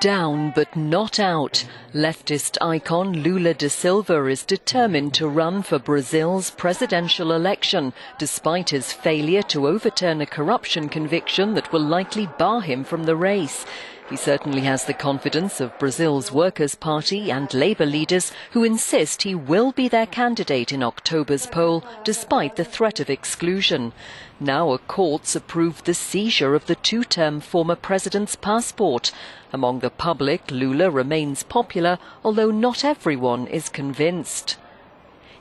Down but not out. Leftist icon Lula da Silva is determined to run for Brazil's presidential election, despite his failure to overturn a corruption conviction that will likely bar him from the race. He certainly has the confidence of Brazil's Workers' Party and Labour leaders, who insist he will be their candidate in October's poll, despite the threat of exclusion. Now a court's approved the seizure of the two-term former president's passport. Among the public, Lula remains popular, although not everyone is convinced.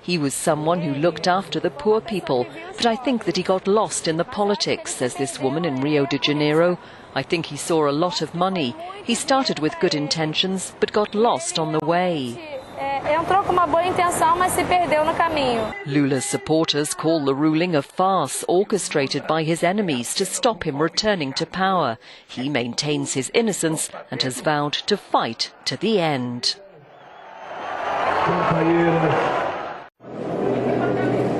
He was someone who looked after the poor people, but I think that he got lost in the politics, says this woman in Rio de Janeiro. I think he saw a lot of money. He started with good intentions, but got lost on the way. Lula's supporters call the ruling a farce orchestrated by his enemies to stop him returning to power. He maintains his innocence and has vowed to fight to the end.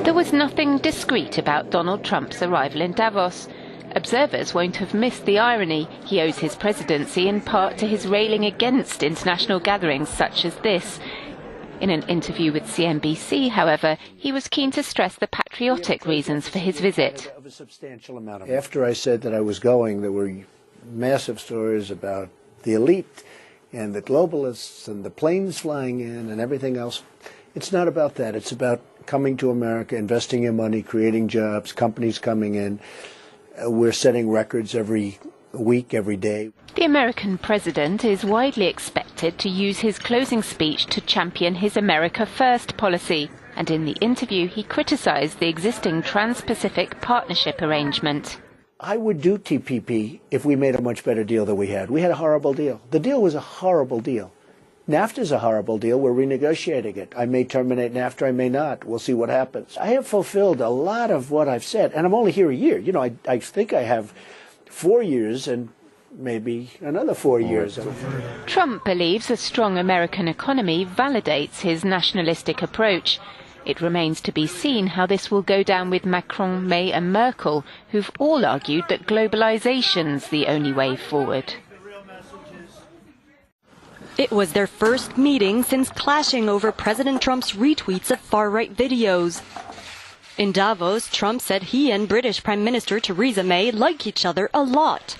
There was nothing discreet about Donald Trump's arrival in Davos. Observers won't have missed the irony. He owes his presidency in part to his railing against international gatherings such as this. In an interview with CNBC, however, he was keen to stress the patriotic reasons for his visit. After I said that I was going, there were massive stories about the elite and the globalists and the planes flying in and everything else. It's not about that. It's about coming to America, investing your money, creating jobs, companies coming in. We're setting records every week, every day. The American president is widely expected to use his closing speech to champion his America First policy. And in the interview, he criticized the existing Trans-Pacific Partnership arrangement. I would do TPP if we made a much better deal than we had. We had a horrible deal. The deal was a horrible deal. NAFTA is a horrible deal. We're renegotiating it. I may terminate NAFTA, I may not. We'll see what happens. I have fulfilled a lot of what I've said, and I'm only here a year. You know, I think I have 4 years and maybe another 4 years. Trump believes a strong American economy validates his nationalistic approach. It remains to be seen how this will go down with Macron, May and Merkel, who've all argued that globalization's the only way forward. It was their first meeting since clashing over President Trump's retweets of far-right videos. In Davos, Trump said he and British Prime Minister Theresa May like each other a lot.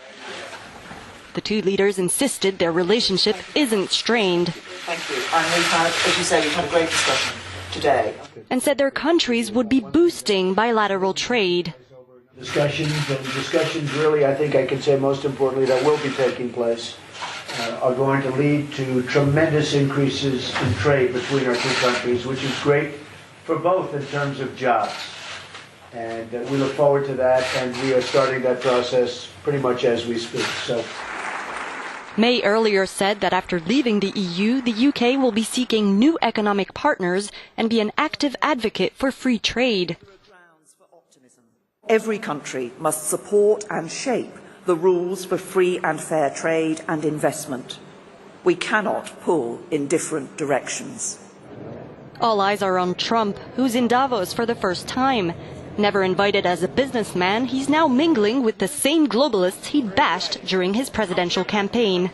The two leaders insisted their relationship isn't strained. Thank you. And we've had, as you say, we've had a great discussion today. And said their countries would be boosting bilateral trade. Discussions really, I think I can say most importantly, that will be taking place, are going to lead to tremendous increases in trade between our two countries, which is great for both in terms of jobs. And we look forward to that, and we are starting that process pretty much as we speak. So, May earlier said that after leaving the EU, the UK will be seeking new economic partners and be an active advocate for free trade. Every country must support and shape the rules for free and fair trade and investment. We cannot pull in different directions. All eyes are on Trump, who's in Davos for the first time. Never invited as a businessman, he's now mingling with the same globalists he bashed during his presidential campaign.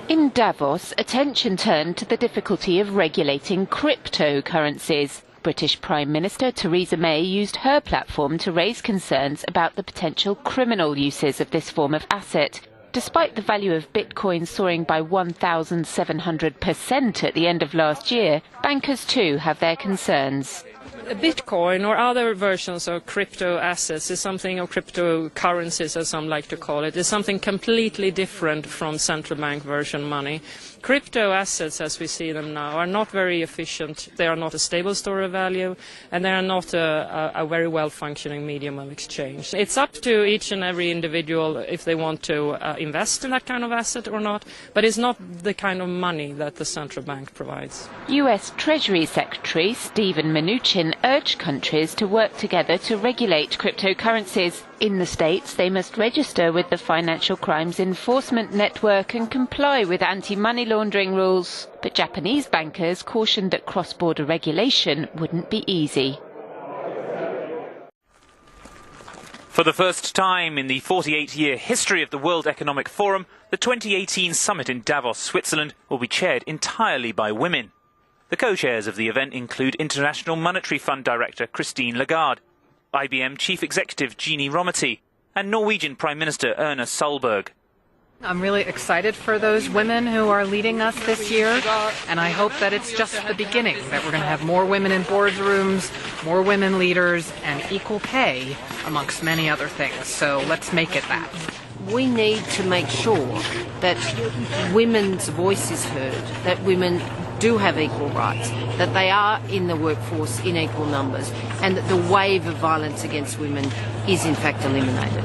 In Davos, attention turned to the difficulty of regulating cryptocurrencies. British Prime Minister Theresa May used her platform to raise concerns about the potential criminal uses of this form of asset. Despite the value of Bitcoin soaring by 1,700% at the end of last year, bankers too have their concerns. Bitcoin or other versions of crypto assets is something, or cryptocurrencies as some like to call it, is something completely different from central bank version money. Crypto assets, as we see them now, are not very efficient. They are not a stable store of value, and they are not a very well-functioning medium of exchange. It's up to each and every individual if they want to invest in that kind of asset or not, but it's not the kind of money that the central bank provides. US Treasury Secretary Steven Mnuchin urged countries to work together to regulate cryptocurrencies. In the States, they must register with the Financial Crimes Enforcement Network and comply with anti-money laundering rules. But Japanese bankers cautioned that cross-border regulation wouldn't be easy. For the first time in the 48-year history of the World Economic Forum, the 2018 summit in Davos, Switzerland, will be chaired entirely by women. The co-chairs of the event include International Monetary Fund Director Christine Lagarde, IBM Chief Executive Jeannie Rometty, and Norwegian Prime Minister Erna Solberg. I'm really excited for those women who are leading us this year, and I hope that it's just the beginning, that we're going to have more women in boardrooms, more women leaders, and equal pay, amongst many other things. So let's make it that. We need to make sure that women's voice is heard, that women do have equal rights, that they are in the workforce in equal numbers, and that the wave of violence against women is in fact eliminated.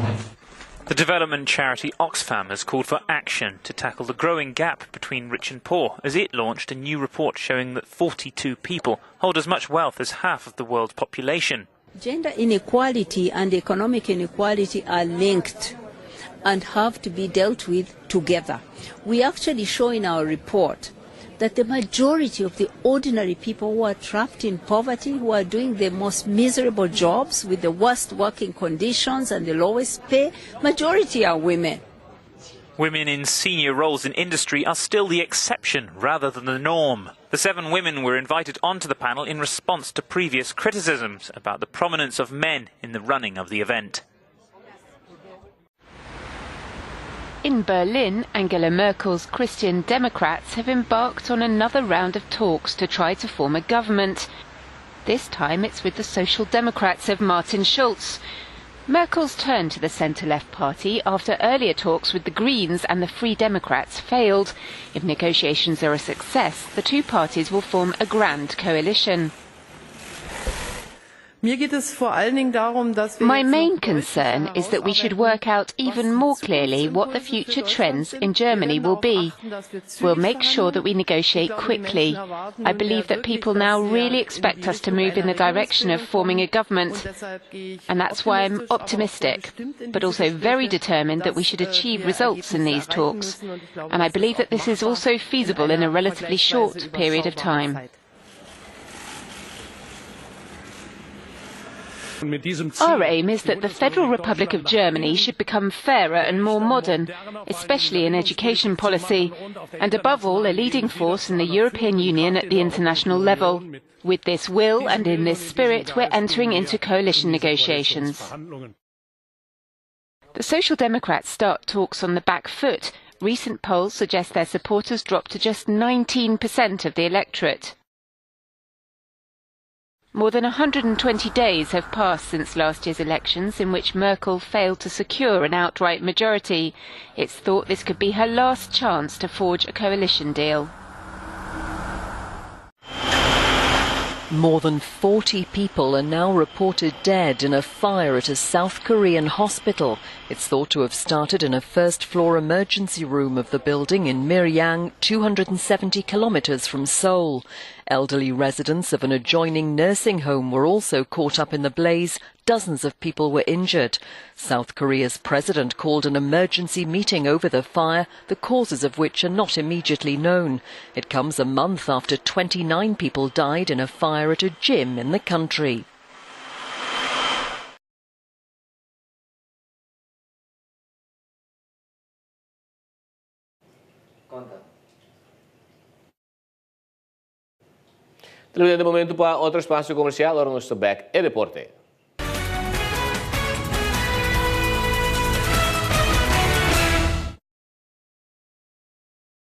The development charity Oxfam has called for action to tackle the growing gap between rich and poor, as it launched a new report showing that 42 people hold as much wealth as half of the world's population. Gender inequality and economic inequality are linked and have to be dealt with together. We actually show in our report that the majority of the ordinary people who are trapped in poverty, who are doing the most miserable jobs with the worst working conditions and the lowest pay, majority are women. Women in senior roles in industry are still the exception rather than the norm. The 7 women were invited onto the panel in response to previous criticisms about the prominence of men in the running of the event. In Berlin, Angela Merkel's Christian Democrats have embarked on another round of talks to try to form a government. This time it's with the Social Democrats of Martin Schulz. Merkel's turned to the centre-left party after earlier talks with the Greens and the Free Democrats failed. If negotiations are a success, the two parties will form a grand coalition. My main concern is that we should work out even more clearly what the future trends in Germany will be. We'll make sure that we negotiate quickly. I believe that people now really expect us to move in the direction of forming a government, and that's why I'm optimistic, but also very determined that we should achieve results in these talks. And I believe that this is also feasible in a relatively short period of time. Our aim is that the Federal Republic of Germany should become fairer and more modern, especially in education policy, and above all a leading force in the European Union at the international level. With this will and in this spirit, we're entering into coalition negotiations. The Social Democrats start talks on the back foot. Recent polls suggest their supporters dropped to just 19% of the electorate. More than 120 days have passed since last year's elections, in which Merkel failed to secure an outright majority. It's thought this could be her last chance to forge a coalition deal. More than 40 people are now reported dead in a fire at a South Korean hospital. It's thought to have started in a first-floor emergency room of the building in Miryang, 270 kilometers from Seoul. Elderly residents of an adjoining nursing home were also caught up in the blaze. Dozens of people were injured. South Korea's president called an emergency meeting over the fire, the causes of which are not immediately known. It comes a month after 29 people died in a fire at a gym in the country. Televidente, momento para outro espaço comercial, agora no Back e Deporte.